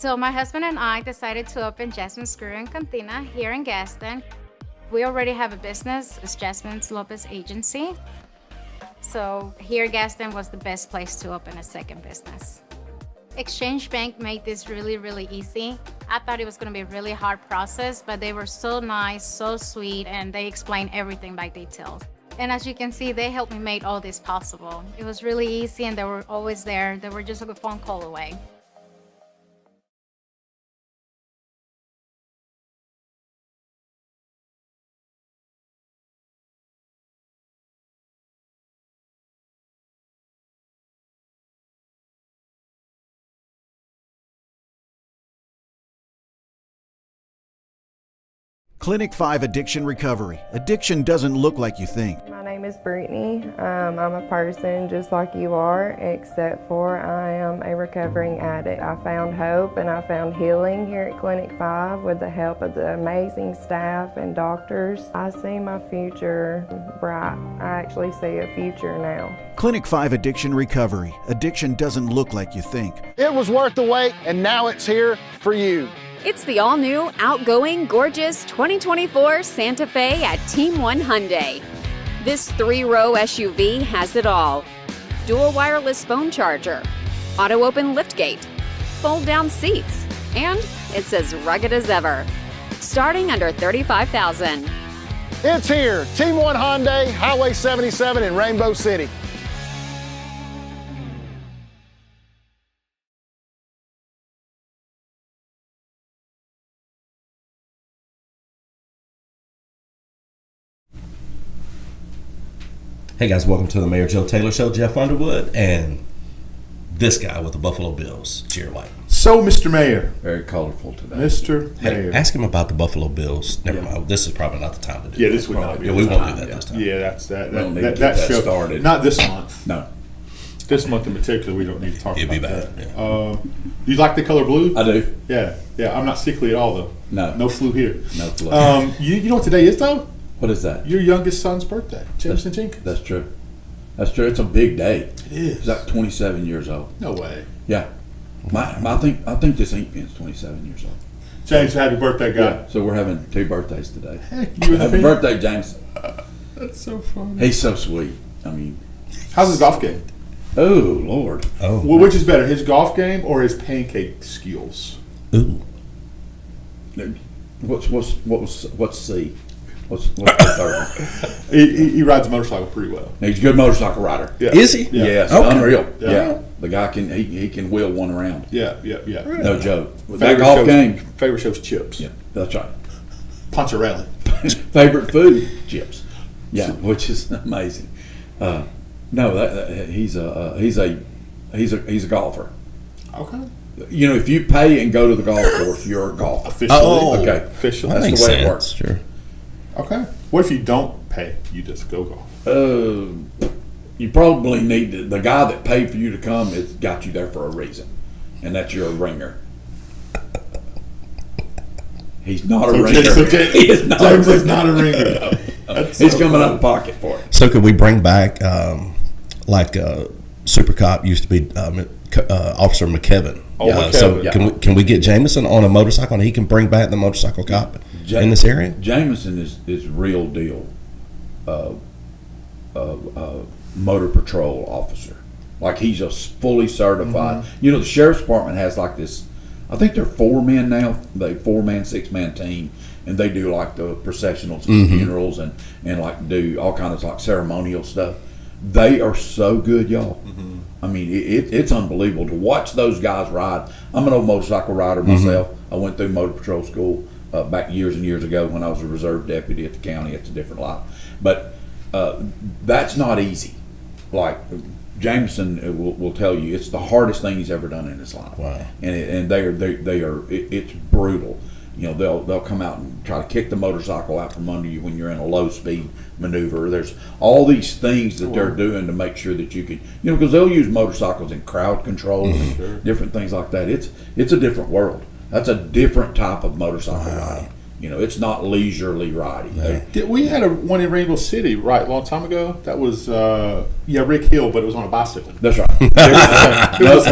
So my husband and I decided to open Jasmine's Grill and Cantina here in Gaston. We already have a business, it's Jasmine's Lopez Agency. So here Gaston was the best place to open a second business. Exchange Bank made this really, really easy. I thought it was gonna be a really hard process, but they were so nice, so sweet, and they explained everything by detail. And as you can see, they helped me make all this possible. It was really easy and they were always there. They were just a phone call away. Clinic 5 Addiction Recovery. Addiction doesn't look like you think. My name is Brittany. I'm a person just like you are, except for I am a recovering addict. I found hope and I found healing here at Clinic 5 with the help of the amazing staff and doctors. I see my future bright. I actually see a future now. Clinic 5 Addiction Recovery. Addiction doesn't look like you think. It was worth the wait, and now it's here for you. It's the all-new, outgoing, gorgeous 2024 Santa Fe at Team One Hyundai. This 3-row SUV has it all. Dual wireless phone charger, auto-open liftgate, fold-down seats, and it's as rugged as ever. Starting under $35,000. It's here, Team One Hyundai, Highway 77 in Rainbow City. Hey guys, welcome to the Mayor Joe Taylor Show. Jeff Underwood and this guy with the Buffalo Bills, Jerry White. So, Mr. Mayor. Very colorful today. Mr. Hey, Mayor. ask him about the Buffalo Bills. Never mind. This is probably not the time to do Yeah, that. this would not be. Yeah, the we won't time. do that this time. Yeah, that's that. We don't need That, to get that that show started. Not this month. No, This month in particular, we don't need to talk It'd about be that. bad, yeah. You like the color blue? I do. Yeah, yeah. I'm not sickly at all though. No. No flu here. No flu. You know what today is though? What is that? Your youngest son's birthday, Jameson Jenkins. That's true. That's true. It's a big day. It is. He's like 27 years old. No way. Yeah. I think this ink pen's 27 years old. James, happy birthday, guy. Yeah. So we're having 2 birthdays today. Heck, you and the Happy pen? birthday, James. That's so funny. He's so sweet. I mean, How's his golf game? oh Lord. Oh, Well, which is better, his golf game or his pancake skills? ooh. What's C? What's the third one? He rides a motorcycle pretty well. He's a good motorcycle rider. Yeah. Is he? Yeah. Yes, Okay. unreal. Yeah. Yeah. The guy can he can wheel one around. Yeah. No joke. With that golf game. Favorite show's chips. Yeah, that's right. Poncherelli. Favorite food? Chips. Yeah, which is amazing. He's a golfer. Okay. You know, if you pay and go to the golf course, you're a golfer. Officially. Oh. Okay. Officially. That That's makes the way it sense. works. Sure. Okay. What if you don't pay? You just go golf. You probably need the guy that paid for you to come has got you there for a reason, and that's your ringer. He's not a ringer. He is not James a is ringer. not a ringer. That's He's so coming out funny. of pocket for it. So could we bring back like Super Cop used to be Officer McKevin? Oh, McKevin, So yeah. can we get Jameson on a motorcycle and he can bring back the motorcycle cop in this area? Jameson is real deal. Motor patrol officer. Like he's a fully certified. You know, the sheriff's department has like this. I think they're 4 men now. They 4-man, 6-man team, and they do like the processionals and funerals and like do all kinds of like ceremonial stuff. They are so good, y'all. I mean, it's unbelievable to watch those guys ride. I'm an old motorcycle rider myself. I went through motor patrol school back years and years ago when I was a reserve deputy at the county. It's a different life, but that's not easy. Like Jameson will tell you, it's the hardest thing he's ever done in his life. Wow. And it's brutal. You know, they'll come out and try to kick the motorcycle out from under you when you're in a low speed maneuver. There's all these things that they're doing to make sure that you can, you know, because they'll use motorcycles in crowd control and different things like that. It's a different world. That's a different type of motorcycle riding. It's not leisurely riding. We had one in Rainbow City, right, a long time ago. That was, Rick Hill, but it was on a bicycle. That's right. That's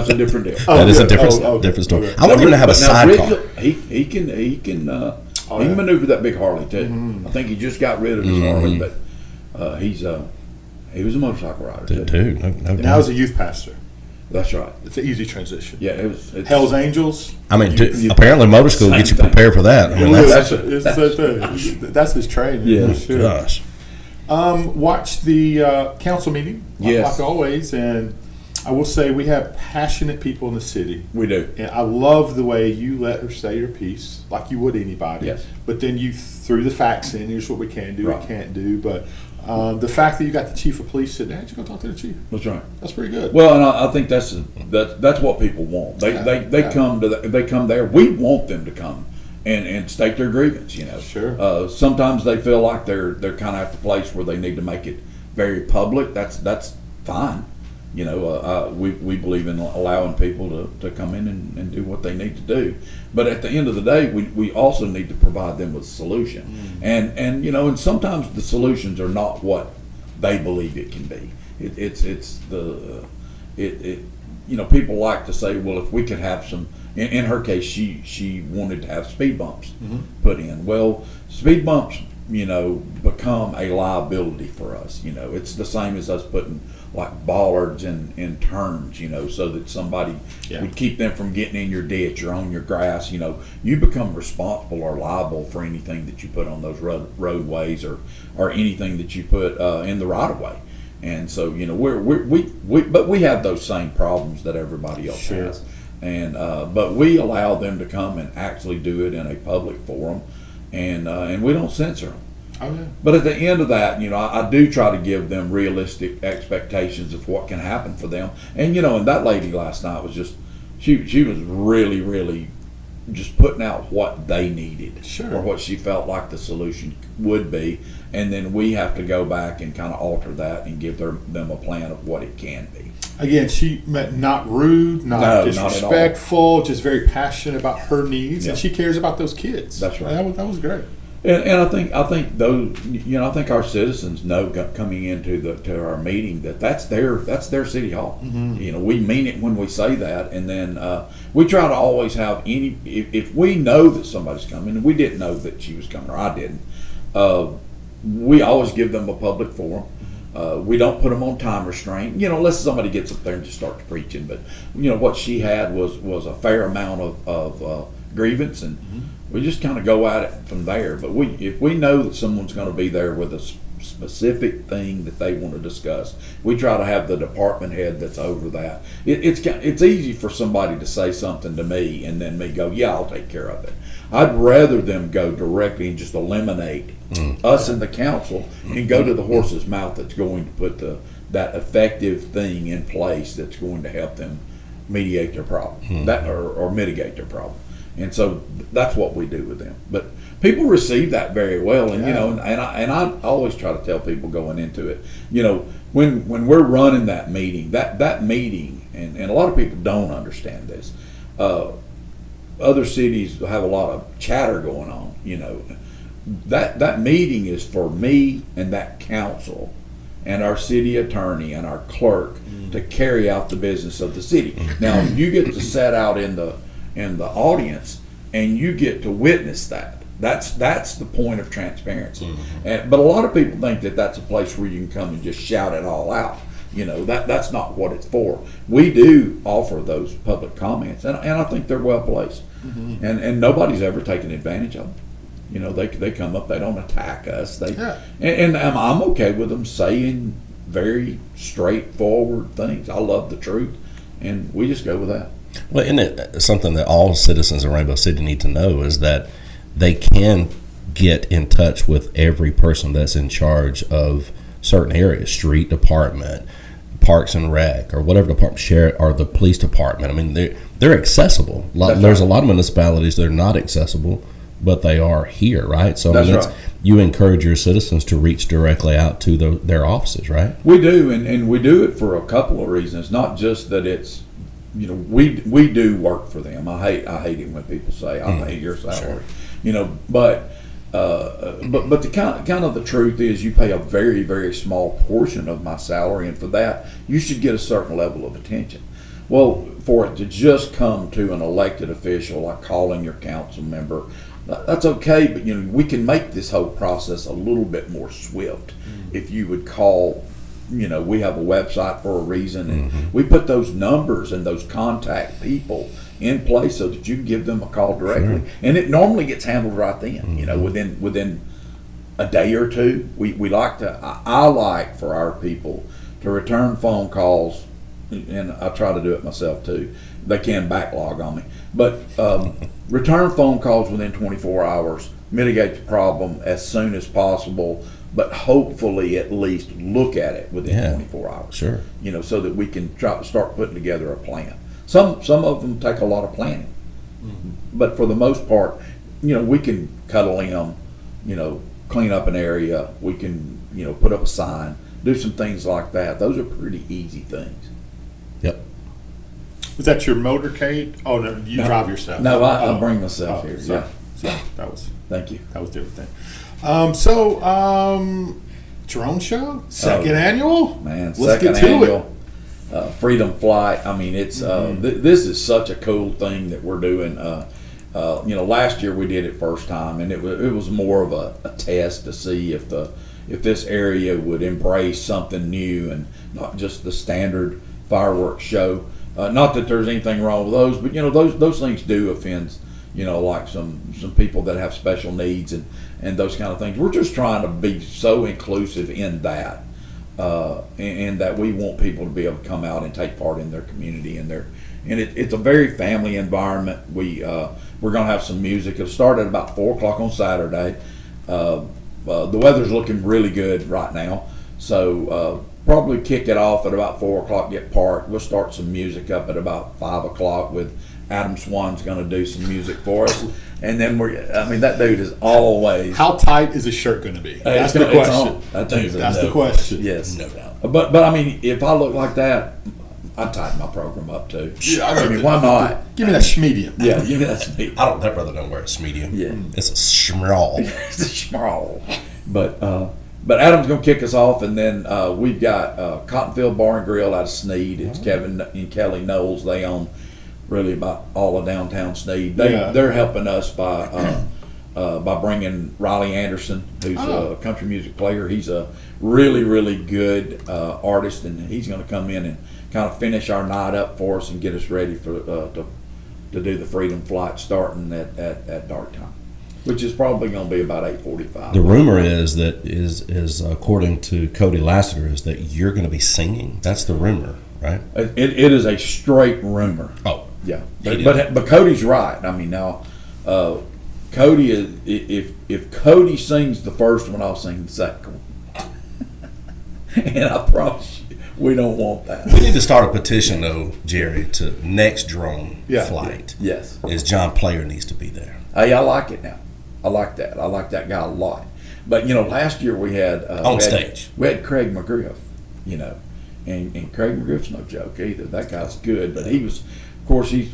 a different deal. That is a different story. Okay. I want him to have a sidecar. He can maneuver that big Harley too. I think he just got rid of his Harley, but he was a motorcycle rider too. Dude, no Now he's a youth pastor. That's right. It's an easy transition. Yeah, it's Hell's Angels. I mean, apparently motor school gets you prepared for that. I mean, It's the same thing. That's his training. Yeah. for sure. gosh. Watch the council meeting, Yes. like always, and I will say we have passionate people in the city. we do. And I love the way you let her say your piece, like you would anybody. Yes. But then you threw the facts in. Here's what we can do, Right. we can't do. But the fact that you got the chief of police sitting there, you go talk to the chief. That's right. That's pretty good. Well, and I think that's what people want. They Yeah. come there. We want them to come and state their grievance. Sure. Sometimes they feel like they're kind of at the place where they need to make it very public. That's fine. We believe in allowing people to come in and do what they need to do. But at the end of the day, we also need to provide them with a solution. And sometimes the solutions are not what they believe it can be. People like to say, well, if we could have some, in her case, she wanted to have speed bumps put in. Well, speed bumps, become a liability for us. It's the same as us putting like bollards in turns, so that somebody would keep them from getting in your ditch or on your grass. You become responsible or liable for anything that you put on those roadways or anything that you put in the right of way. And so, but we have those same problems that everybody else has. And but we allow them to come and actually do it in a public forum, and we don't censor them. Oh, yeah. But at the end of that, I do try to give them realistic expectations of what can happen for them. And and that lady last night was just, she was really, really just putting out what they needed, Sure. or what she felt like the solution would be, and then we have to go back and kind of alter that and give them a plan of what it can be. Again, she meant not rude, No, not not at all. disrespectful, just very passionate about her needs, Yeah. and she cares about those kids. That's right. That was great. And I think those, I think our citizens know coming into our meeting that's their city hall. We mean it when we say that, and then we try to always have if we know that somebody's coming, and we didn't know that she was coming, or I didn't, we always give them a public forum. We don't put them on time restraint, unless somebody gets up there and just starts preaching. But what she had was a fair amount of grievance, and we just kind of go at it from there. But if we know that someone's going to be there with a specific thing that they want to discuss, we try to have the department head that's over that. It's easy for somebody to say something to me and then me go, yeah, I'll take care of it. I'd rather them go directly and just eliminate us in the council and go to the horse's mouth that's going to put that effective thing in place that's going to help them mediate their problem, or mitigate their problem. And so that's what we do with them. But people receive that very well, and and I always try to tell people going into it, when we're running that meeting, that meeting, and a lot of people don't understand this. Other cities have a lot of chatter going on. That meeting is for me and that council and our city attorney and our clerk to carry out the business of the city. Now you get to sit out in the audience and you get to witness that. That's the point of transparency. But a lot of people think that that's a place where you can come and just shout it all out. That's not what it's for. We do offer those public comments, and I think they're well placed. And nobody's ever taken advantage of them. They come up, they don't attack us. And I'm okay with them saying very straightforward things. I love the truth, and we just go with that. Well, isn't it something that all citizens of Rainbow City need to know is that they can get in touch with every person that's in charge of certain areas, street department, Parks and Rec, or whatever department, sheriff, or the police department. I mean, they're accessible. There's a lot of municipalities that are not accessible, but they are here, right? So That's right. You encourage your citizens to reach directly out to their offices, right? We do, and we do it for a couple of reasons. Not just that it's, we do work for them. I hate it when people say, I pay your salary. Sure. you know. But the kind of the truth is, you pay a very, very small portion of my salary, and for that, you should get a certain level of attention. Well, for it to just come to an elected official, like calling your council member, that's okay, but you know, we can make this whole process a little bit more swift if you would call. You know, we have a website for a reason, and we put those numbers and those contact people in place so that you can give them a call directly, and it normally gets handled right then. You know, within a day or two. We like to. I like for our people to return phone calls, and I try to do it myself too. They can backlog on me, but return phone calls within 24 hours, mitigate the problem as soon as possible, but hopefully at least look at it within 24 hours. Sure. You know, so that we can try to start putting together a plan. Some of them take a lot of planning, but for the most part, you know, we can cut a limb, you know, clean up an area, we can, you know, put up a sign, do some things like that. Those are pretty easy things. Yep. Was that your motorcade? Oh no, you drive yourself. No, I bring myself here. Sorry. Yeah. So that was Thank you. a different thing. Drone show, second annual. Man, let's second get to annual Freedom Flight. I mean, it's this is such a cool thing that we're doing. You know, last year we did it first time, and it was more of a test to see if this area would embrace something new and not just the standard fireworks show. Not that there's anything wrong with those, but you know, those things do offend, you know, like some people that have special needs and those kind of things. We're just trying to be so inclusive in that, and that we want people to be able to come out and take part in their community and it's a very family environment. We're going to have some music. It'll start at about 4:00 on Saturday. The weather's looking really good right now, so probably kick it off at about 4:00. Get parked. We'll start some music up at about 5:00 with Adam Swan's going to do some music for us, and then that dude is always. How tight is his shirt going to be? That's the question. That's the question. Yes, no doubt. But I mean, if I look like that, I tighten my program up too. Yeah, I mean, why not? Give me that medium. Yeah, give me that medium. That brother don't wear a medium. Yeah. It's a small. It's a small. But Adam's gonna kick us off, and then we've got Cottonfield Bar and Grill out of Sneed. It's Kevin and Kelly Knowles. They own really about all of downtown Sneed. They're helping us by bringing Riley Anderson, who's a country music player. He's a really, really good artist, and he's going to come in and kind of finish our night up for us and get us ready for to do the Freedom Flight starting at dark time, which is probably going to be about 8:45. The rumor is according to Cody Lassiter, is that you're going to be singing. That's the rumor, right? It is a straight rumor. Oh, yeah, but Cody's right. I mean, now Cody is if Cody sings the first one, I'll sing the second one. And I promise you, we don't want that. We need to start a petition, though, Jerry, to next drone flight. Yes. Is John Player needs to be there. Hey, I like it now. I like that. I like that guy a lot. But, you know, last year we had... stage. We had Craig McGriff, you know. And Craig McGriff's no joke either. That guy's good. But he was... Of course, he's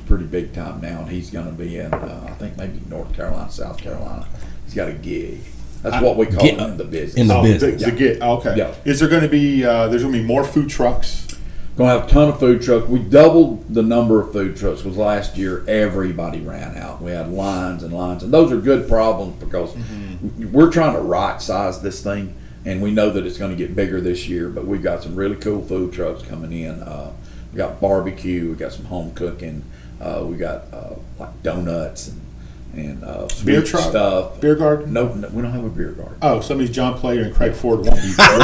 pretty big time now. And he's going to be in, I think, maybe North Carolina, South Carolina. He's got a gig. That's what we call it in the business. In the business. The gig. Okay. Yeah. Is there going to be? There's going to be more food trucks. Going to have a ton of food trucks. We doubled the number of food trucks. Because last year everybody ran out. We had lines and lines, and those are good problems because we're trying to right size this thing, and we know that it's going to get bigger this year. But we've got some really cool food trucks coming in. We got barbecue. We got some home cooking. We got like donuts and sweet Beer truck stuff. Beer garden? No, we don't have a beer garden. Oh, somebody's John Player and Craig Ford won't be there.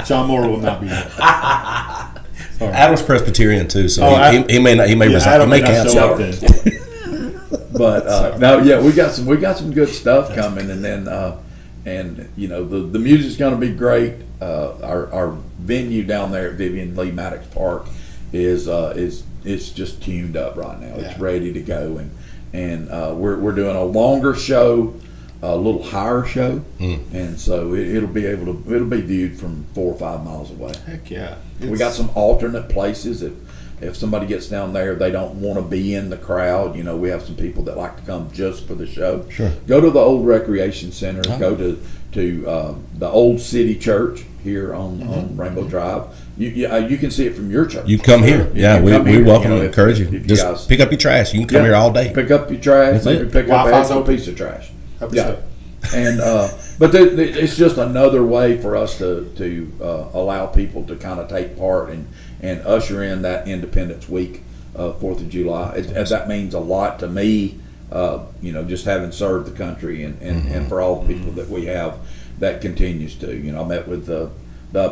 John Moore will not be there. Sorry. Adam's Presbyterian too, so he may resign. Adam He may not show up cancel. then. But no, yeah, we got some good stuff coming, and then and you know the music's going to be great. Our venue down there at Vivian Lee Maddox Park is just tuned up right now. It's ready to go, and we're doing a longer show, a little higher show, and so it'll be viewed from 4 or 5 miles away. Heck yeah! We got some alternate places if somebody gets down there, they don't want to be in the crowd. You know, we have some people that like to come just for the show. Sure. Go to the old recreation center. Oh. Go to the old city church here on Rainbow Drive. You can see it from your church. You come here. You Yeah, can we come here, welcome you know, and encourage you. if you Just guys- pick up your trash. You can come Yeah. here all day. Pick up your trash. That's Maybe it. pick up Wi-Fi's a open. piece of trash. Help Yeah. yourself. And but it's just another way for us to allow people to kind of take part and usher in that Independence Week, 4th of July. That means a lot to me. You know, just having served the country and for all the people that we have, that continues to. You know, I met with the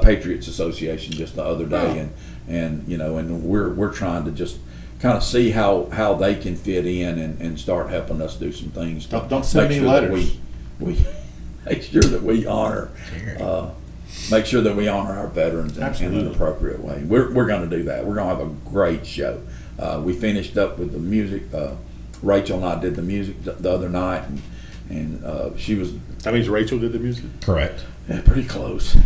Patriots Association just the other day, and you know, and we're trying to just kind of see how they can fit in and start helping us do some things. To Don't send make me sure that letters. we make sure that we honor make sure that we honor our veterans in an Absolutely. appropriate way. We're going to do that. We're going to have a great show. We finished up with the music. Rachel and I did the music the other night, and she was That means Rachel did the music? Correct. pretty close.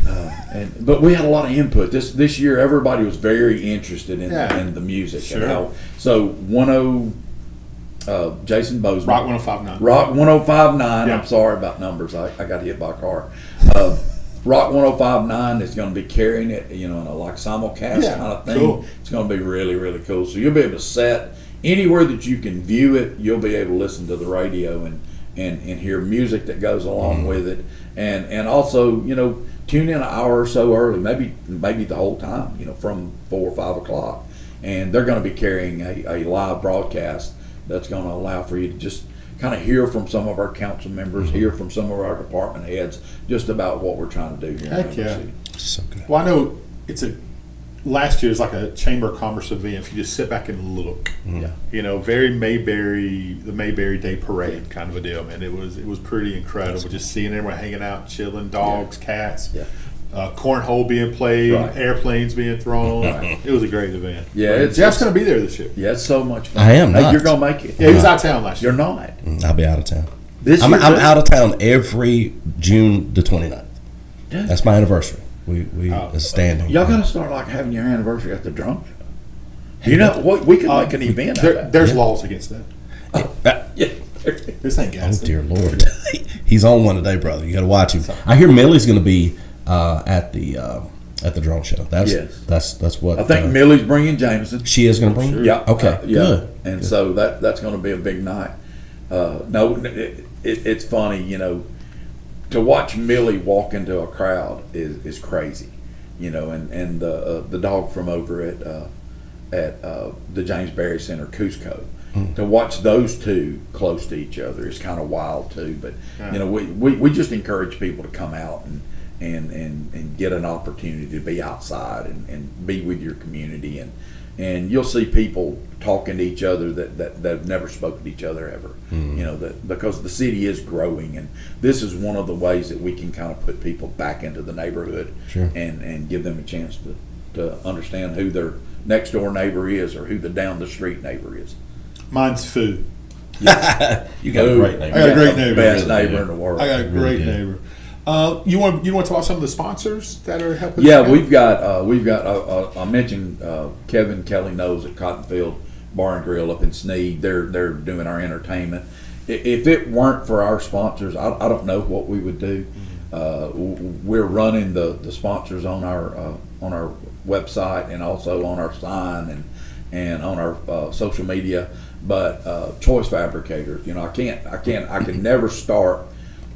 But we had a lot of input this year. Everybody was very interested in the music. Sure. And how, so Jason Bozeman. Rock 105.9. Rock 105.9. Yeah. I'm sorry about numbers. I got hit by a car. Rock 105.9 is going to be carrying it, you know, in a like simulcast Yeah, kind of thing. cool. It's going to be really, really cool. So you'll be able to set anywhere that you can view it. You'll be able to listen to the radio and hear music that goes along with it, and also, you know, tune in an hour or so early, maybe the whole time, you know, from 4 or 5 o'clock, and they're going to be carrying a live broadcast that's going to allow for you to just kind of hear from some of our council members, hear from some of our department heads, just about what we're trying to do here. in Heck Rainbow yeah. City. So good. Well, I know last year is like a Chamber of Commerce event. If you just sit back and look, Yeah. you know, very the Mayberry Day Parade kind of a deal, man. It was pretty incredible. Just seeing everyone hanging out, chilling, dogs, cats, Yeah. cornhole being played, Right. airplanes being thrown. Right. It was a great event. Yeah, Jeff's going to be there this year. Yeah, it's so much fun. I am Hey, not. you're going to make it. Yeah, he was out of town last year. You're not. I'll be out of town. This I'm year, too? out of town every June the 29th. That's my anniversary. We is standing. Y'all got to start like having your anniversary at the drunk show. You know what? We could make an event out of that. There's laws against that. Yeah. This ain't Oh gas. dear Lord, he's on one today, brother. You got to watch him. I hear Millie's going to be at the drone show. That's Yes. that's what I think Millie's bringing Jameson. she is going to bring. Yeah. Okay. Yeah. Good. And Good. so that's going to be a big night. No, it's funny, you know, to watch Millie walk into a crowd is crazy, you know, and the dog from over at the James Berry Center, Cusco. To watch those two close to each other is kind of wild too. But you know, we just encourage people to come out and get an opportunity to be outside and be with your community, and you'll see people talking to each other that have never spoken to each other ever. You know, that because the city is growing, and this is one of the ways that we can kind of put people back into the neighborhood. Sure. and give them a chance to understand who their next door neighbor is or who the down the street neighbor is. Mine's food. You got a great neighbor. I got a great neighbor. Best Really neighbor do. in the world. I got a great Really good. neighbor. You want to talk about some of the sponsors that are helping? Yeah, us out? we've got. I mentioned Kevin Kelly knows at Cottonfield Bar and Grill up in Sneed. They're doing our entertainment. If it weren't for our sponsors, I don't know what we would do. We're running the sponsors on our website and also on our sign and on our social media. But Choice Fabricators, you know, I can never start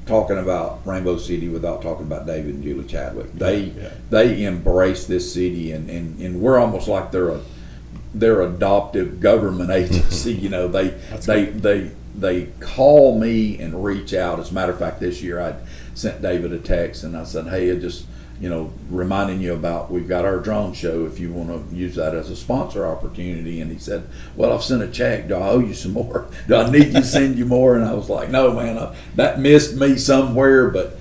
talking about Rainbow City without talking about David and Julie Chadwick. They embrace this city, and we're almost like their adoptive government agency. You know, they call me and reach out. As a matter of fact, this year I sent David a text and I said, hey, I just, you know, reminding you about we've got our drone show if you want to use that as a sponsor opportunity. And he said, well, I've sent a check. Do I owe you some more? Do I need to send you more? And I was like, no, man, that missed me somewhere. But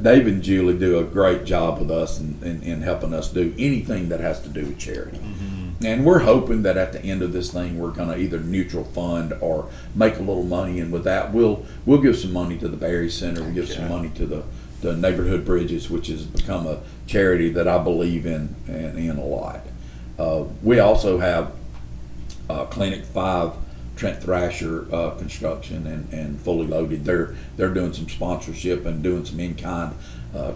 David and Julie do a great job with us in helping us do anything that has to do with charity. And we're hoping that at the end of this thing, we're going to either neutral fund or make a little money. And with that, we'll give some money to the Berry Center. We'll give some money to the Neighborhood Bridges, which has become a charity that I believe in a lot. We also have Clinic 5, Trent Thrasher Construction and Fully Loaded. They're doing some sponsorship and doing some in-kind.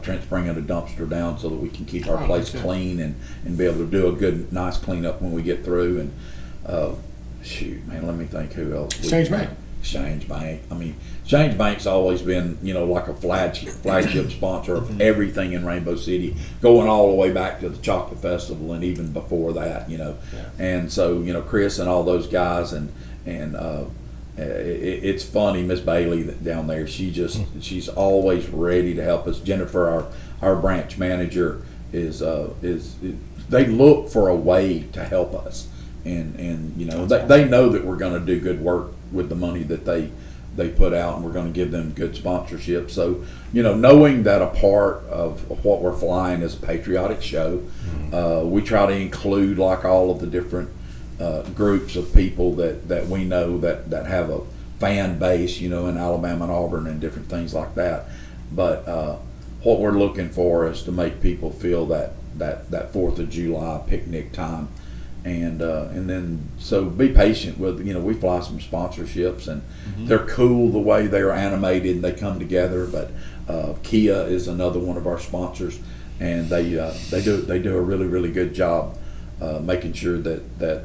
Trent's bringing a dumpster down so that we can keep our place clean and be able to do a good, nice cleanup when we get through. And shoot, man, let me think who else. Exchange Bank. Exchange Bank. I mean, Exchange Bank's always been, like a flagship sponsor of everything in Rainbow City, going all the way back to the Chocolate Festival and even before that, Yeah. And so, Chris and all those guys and it's funny, Miss Bailey down there. She's always ready to help us. Jennifer, our branch manager, is they look for a way to help us, and they know that we're going to do good work with the money that they put out, and we're going to give them good sponsorship. So knowing that a part of what we're flying is a patriotic show, we try to include like all of the different groups of people that we know that have a fan base, in Alabama and Auburn and different things like that. But what we're looking for is to make people feel that 4th of July picnic time, and then so be patient with we fly some sponsorships and they're cool the way they're animated and they come together. But Kia is another one of our sponsors, and they do a really, really good job making sure that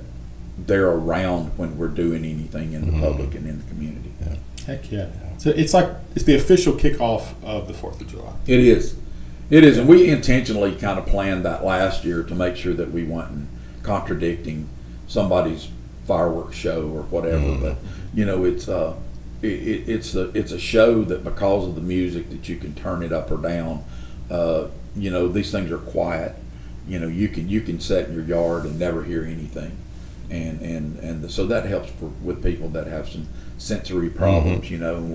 they're around when we're doing anything in the public and in the community. Yeah. Heck yeah. So it's the official kickoff of the 4th of July. It is, and we intentionally kind of planned that last year to make sure that we weren't contradicting somebody's fireworks show or whatever. But it's a show that because of the music that you can turn it up or down. These things are quiet. You can sit in your yard and never hear anything. And so that helps with people that have some sensory problems, and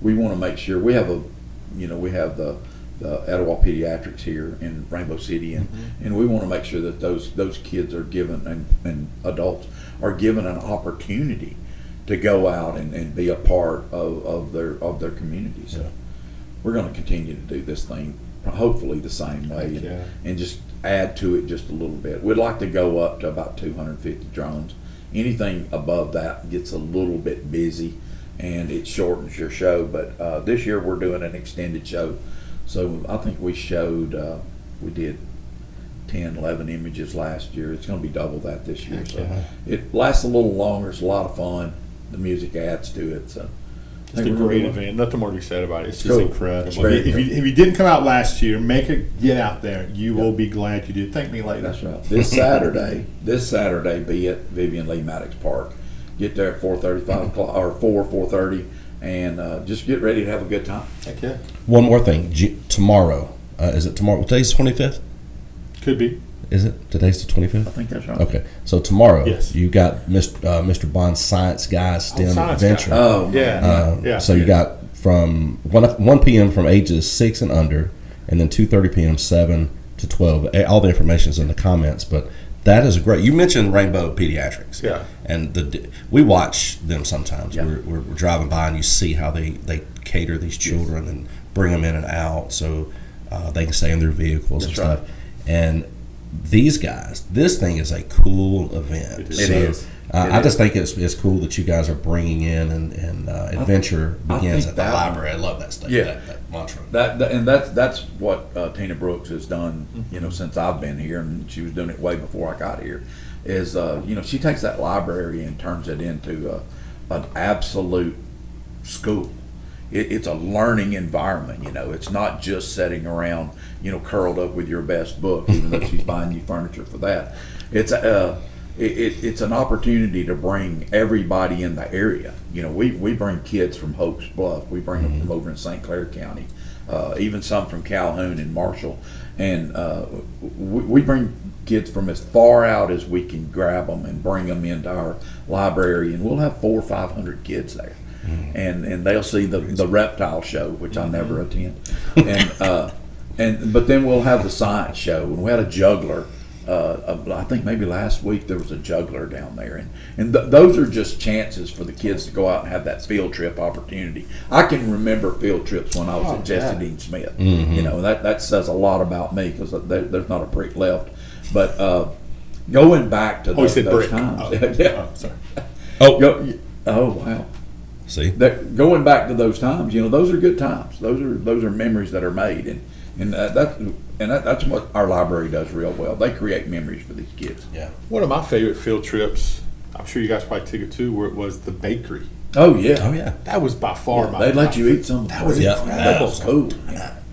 we want to make sure we have the Etowah Pediatrics here in Rainbow City, and we want to make sure that those kids are given and adults are given an opportunity to go out and be a part of their community. So we're going to continue to do this thing hopefully the same way, and just add to it just a little bit. We'd like to go up to about 250 drones. Anything above that gets a little bit busy and it shortens your show, but this year we're doing an extended show. So I think we did 10, 11 images last year. It's going to be double that this year. So it lasts a little longer. It's a lot of fun. The music adds to it. So it's a great event. Nothing more to be said about it. It's just cool. incredible. If you didn't come out last year, get out there. You will be glad you did. Thank me later. That's right. This Saturday, be at Vivian Lee Maddox Park. Get there at 4:35 or 4:30, and just get ready to have a good time. Heck yeah. One more thing. Tomorrow, is it tomorrow? Today's the 25th? Could be. Is it? Today's the 25th? I think that's right. Okay. So tomorrow, yes, you got Mr. Bond's Science Guys STEM Adventure. Oh, yeah. So you got from 1 p.m. from ages 6 and under, and then 2:30 p.m. 7 to 12. All the information is in the comments, but that is a great. You mentioned Rainbow Pediatrics. Yeah. And we watch them sometimes. Yeah. We're driving by and you see how they cater these children and bring them in and out so they can stay in their vehicles and stuff. Right. And these guys, this thing is a cool event. It is. I just think it's cool that you guys are bringing in and adventure begins at the library. I love that stuff. Yeah. That mantra. That's what Tina Brooks has done. Since I've been here, and she was doing it way before I got here. Is she takes that library and turns it into an absolute school. It's a learning environment. It's not just sitting around, curled up with your best book, even though she's buying you furniture for that. It's an opportunity to bring everybody in the area. We bring kids from Hopes Bluff. We bring them from over in St. Clair County, even some from Calhoun and Marshall. And we bring kids from as far out as we can grab them and bring them into our library. And we'll have 400 or 500 kids there. And they'll see the reptile show, which I never attend. But then we'll have the science show. And we had a juggler. I think maybe last week there was a juggler down there, and those are just chances for the kids to go out and have that field trip opportunity. I can remember field trips when I was at Jesse Dean Smith. That says a lot about me because there's not a brick left. But Going back to Oh, you said those brick. times. Oh, Yeah. oh, sorry. Oh, wow. See, Going back to those times, those are good times. Those are memories that are made, and that's what our library does real well. They create memories for these kids. yeah. One of my favorite field trips, I'm sure you guys probably took it too, where it was the bakery. Oh yeah. Oh yeah. That was by far my. They let you eat some. That was Yeah. incredible. That was cool.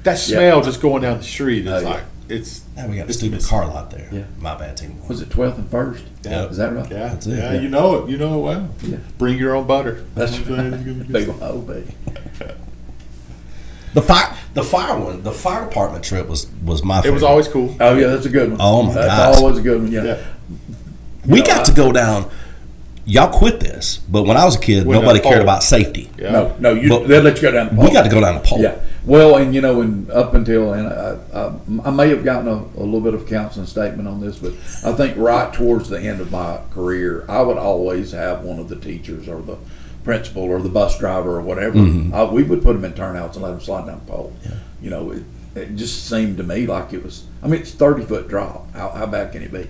That smell just going down the street is Oh, yeah. like it's. Now we got a it's stupid missing. car lot there. Yeah. My bad, team. Was it 12th and 1st? Yeah. Is that right? Yeah, That's it. yeah, Yeah. you know it. You know it well. Yeah. Bring your own butter. That's You know what I'm saying? It's gonna be good Big stuff. old baby. The fire department trip was my favorite. It was always cool. Oh yeah, that's a good one. Oh, my That's gosh. always a good one. Yeah. Yeah. We got to go down. Y'all quit this, but when I was a kid, When nobody the cared pole. about safety. Yeah. No, But they'll let you go down the pole. We got to go down the pole. Yeah. Well, and up until, and I may have gotten a little bit of counseling statement on this, but I think right towards the end of my career, I would always have one of the teachers or the principal or the bus driver or whatever. We would put them in turnouts and let them slide down the pole. Yeah. It just seemed to me like it was. I mean, it's a 30-foot drop. How bad can it be?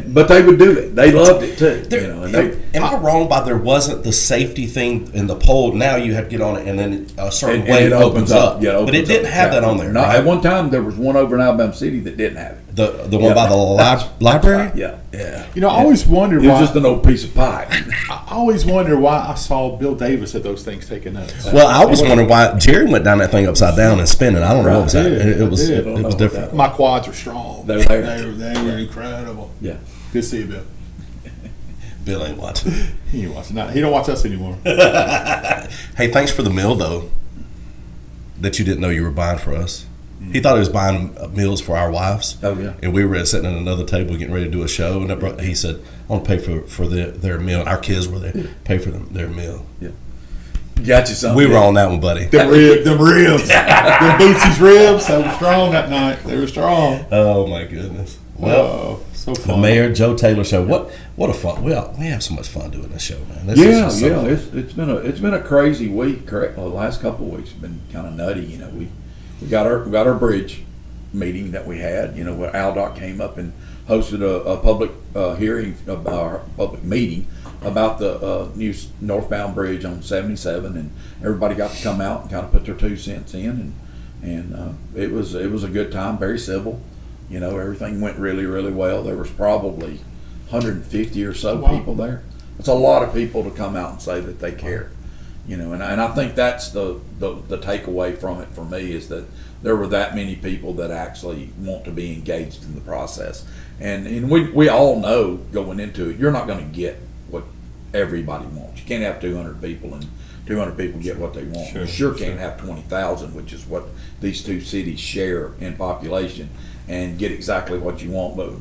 But they would do it. They loved it too. Am I wrong by there wasn't the safety thing in the pole? Now you have to get on it, and then a certain way it opens up. Yeah, but it didn't have that on there. No, right? at one time there was one over in Alabama City that didn't have it. The one by the library. Yeah. Yeah. You know, I always wondered It was why. just an old piece of pipe. I always wonder why I saw Bill Davis at those things taking notes. Well, I was wondering why Jerry went down that thing upside down and spinning. I don't know what was that. It was I did. it was different. My quads were strong. They were there. They were incredible. Yeah. Good to see you, Bill. Bill ain't watching. He ain't watching. He don't watch us anymore. Hey, thanks for the meal though. That you didn't know you were buying for us. He thought he was buying meals for our wives. Oh, yeah. And we were sitting at another table getting ready to do a show, and he said, "I want to pay for their meal." And our kids were there, pay for their meal. Yeah. Got you something. We were on that one, buddy. Them ribs, them Bootsy's ribs. They were strong that night. They were strong. Oh my goodness! Well, So the fun. Mayor Joe Taylor show. What a fun! We have so much fun doing this show, man. This is Yeah, just so yeah. fun. It's been a crazy week. Correct. Well, the last couple of weeks have been kind of nutty. We got our bridge meeting that we had. Where AlDOT came up and hosted a public hearing, our public meeting about the new northbound bridge on 77, and everybody got to come out and kind of put their 2 cents in, and it was a good time, very civil. Everything went really, really well. There was probably 150 or so people there. It's a lot of people to come out and say that they care. And I think that's the takeaway from it for me, is that there were that many people that actually want to be engaged in the process. And we all know going into it, you're not going to get what everybody wants. You can't have 200 people and 200 people get what they want. You sure can't have 20,000, which is what these two cities share in population, and get exactly what you want. But,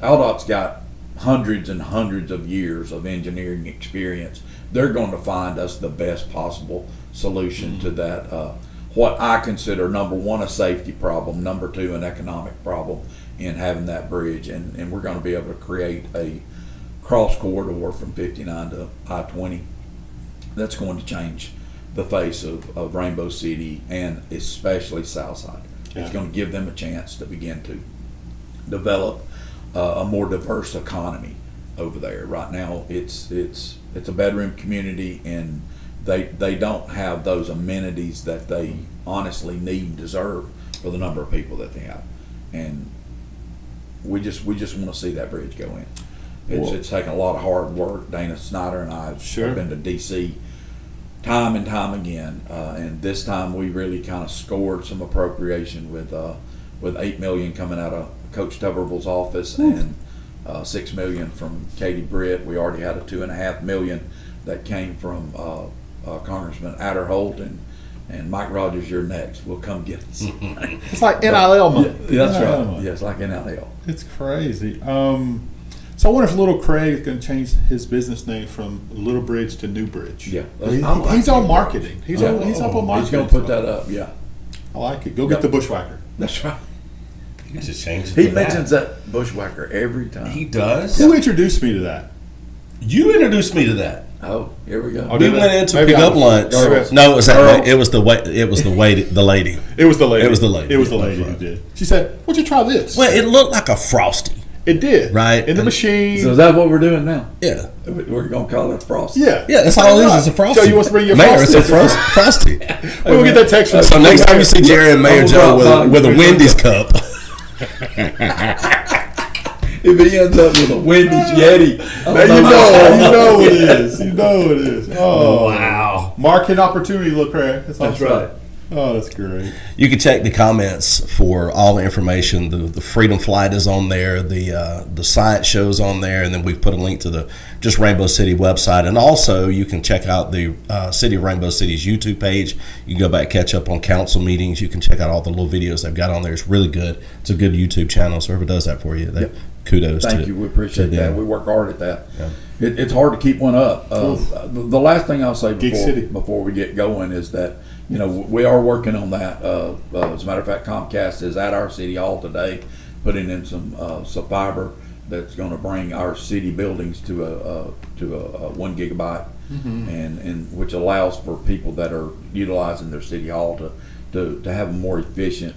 AlDOT's got hundreds and hundreds of years of engineering experience. They're going to find us the best possible solution to that, what I consider, number one, a safety problem, number two, an economic problem in having that bridge. And we're going to be able to create a cross corridor from 59 to I-20 that's going to change the face of Rainbow City, and especially Southside. Yeah. It's going to give them a chance to begin to develop a more diverse economy over there. Right now, it's a bedroom community, and they don't have those amenities that they honestly need and deserve for the number of people that they have. And we just want to see that bridge go in. It's taken a lot of hard work. Dana Snyder and I have been to D.C. time and time again, and this time we really kind of scored some appropriation with $8 million coming out of Coach Tuberville's office and $6 million from Katie Britt. We already had a $2.5 million that came from Congressman Adderholt, and Mike Rogers. You're next. We'll come get us. It's like NIL money. Yeah, that's NIL right. money. Yeah, it's like NIL. It's crazy. So I wonder if Little Craig is going to change his business name from Little Bridge to New Bridge. Yeah, He's on marketing. He's up on marketing. He's going to put that up. Yeah, I like it. Go get the Bushwhacker. that's right. You just changed it. He to mentions that Bushwhacker every time. He does. Who introduced me to that? You introduced me to that. Oh, here we go. Oh, We did went I? in to Maybe pick I up was- lunch. Girls. No, it was that. Girl. It was the lady. It was the lady. It was the lady. It was the lady. It was the lady. It was the lady who did. She said, "Would you try this?" Well, it looked like a Frosty. It did. Right. In the And- machine. So is that what we're doing now? Yeah. We're gonna call it frosty. Yeah. Yeah, that's all it is. It's a frosty. Joe, you want to bring your Mayor, it's frosty? a frosty. We'll get that text from So next time you see Jerry and Mayor I'm Joe gonna with a drop Wendy's cup, If he ends up with a Wendy's Yeti, Now you know what it is. You know what it is. Oh, wow. market opportunity, Lecrae. That's awesome. right. Oh, that's great. you can check the comments for all the information. The Freedom Flight is on there. The site shows on there, and then we've put a link to the just Rainbow City website. And also, you can check out the City of Rainbow City's YouTube page. You can go back, catch up on council meetings. You can check out all the little videos they've got on there. It's really good. It's a good YouTube channel. So whoever does that for you, kudos. Thank to you. We appreciate to them. that. We work hard at that. It's hard to keep one up. The last thing I'll say Gig City. before we get going is that we are working on that. As a matter of fact, Comcast is at our city hall today, putting in some fiber that's going to bring our city buildings to a 1 gigabyte, and which allows for people that are utilizing their city hall to have a more efficient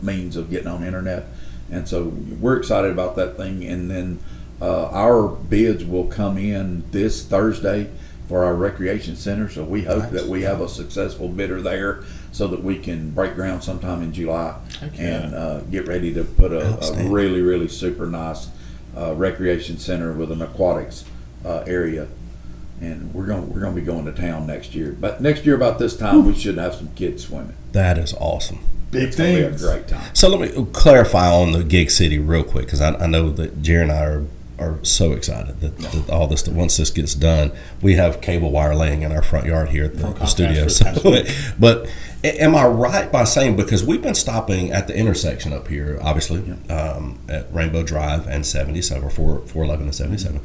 means of getting on internet. And so we're excited about that thing. And then our bids will come in this Thursday for our recreation center. So we hope that we have a successful bidder there so that we can break ground sometime in July and get ready to put a really, really super nice recreation center with an aquatics area. And we're gonna be going to town next year. But next year about this time, we should have some kids swimming. That is awesome. Big It's gonna be a things. great time. So let me clarify on the Gig City real quick, because I know that Jerry and I are so excited that all this, that once this gets done, we have cable wire laying in our front yard here at the studio. So, but am I right by saying, because we've been stopping at the intersection up here, obviously, at Rainbow Drive and 77, or 411 and 77,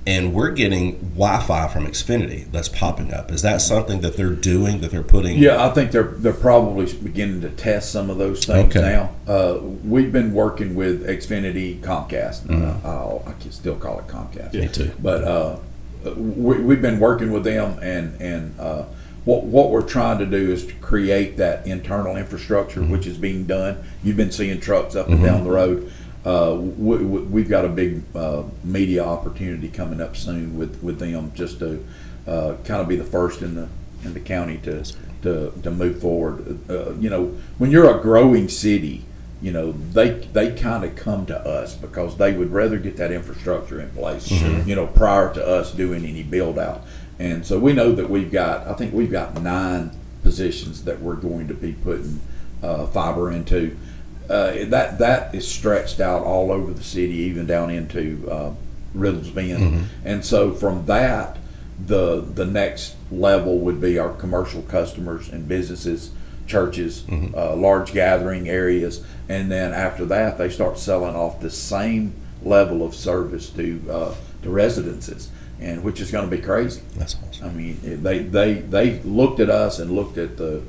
and we're getting Wi-Fi from Xfinity that's popping up. Is that something that they're doing, that they're putting? Yeah, I think they're probably beginning to test some of those things now. We've been working with Xfinity, Comcast. I can still call it Comcast. Me too. But we've been working with them, and what we're trying to do is to create that internal infrastructure, which is being done. You've been seeing trucks up and down the road. We've got a big media opportunity coming up soon with them, just to kind of be the first in the county to move forward. When you're a growing city, they kind of come to us because they would rather get that infrastructure in place, prior to us doing any build out. And so we know that I think we've got 9 positions that we're going to be putting fiber into. That is stretched out all over the city, even down into Riddle's Bend. And so from that, the next level would be our commercial customers and businesses, churches, large gathering areas, and then after that, they start selling off the same level of service to residences, and which is going to be crazy. That's awesome. I mean, they looked at us and looked at the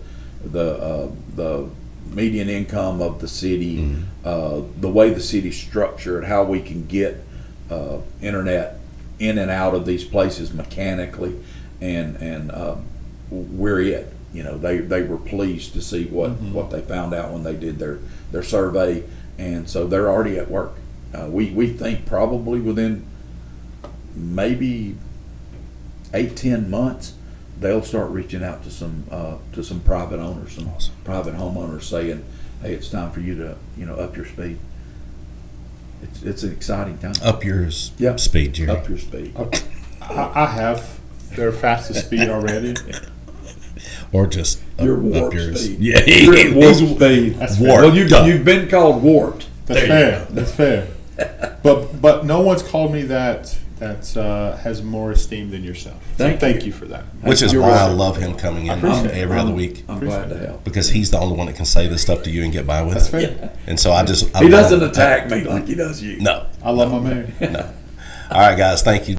median income of the city, the way the city's structured, how we can get internet in and out of these places mechanically, and we're it. They were pleased to see what they found out when they did their survey, and so they're already at work. We think probably within maybe 8-10 months they'll start reaching out to some private owners, some private homeowners, saying, "Hey, it's time for you to up your speed." It's an exciting time. Up your speed, Jerry. Up your speed. I have their fastest speed already. Or just Your up warp yours. speed. Yeah, You're at warp he's speed. That's warped. Well, you've been called warped. That's fair. That's fair. But no one's called me that has more esteem than yourself. So thank you for that. Which is You're why I welcome. love him coming in every other week, I'm glad to help. because he's the only one that can say this stuff to you and get by with That's it. fair. And so I He doesn't attack me like he does you. No. I love my man. No. All right, guys. Thank you.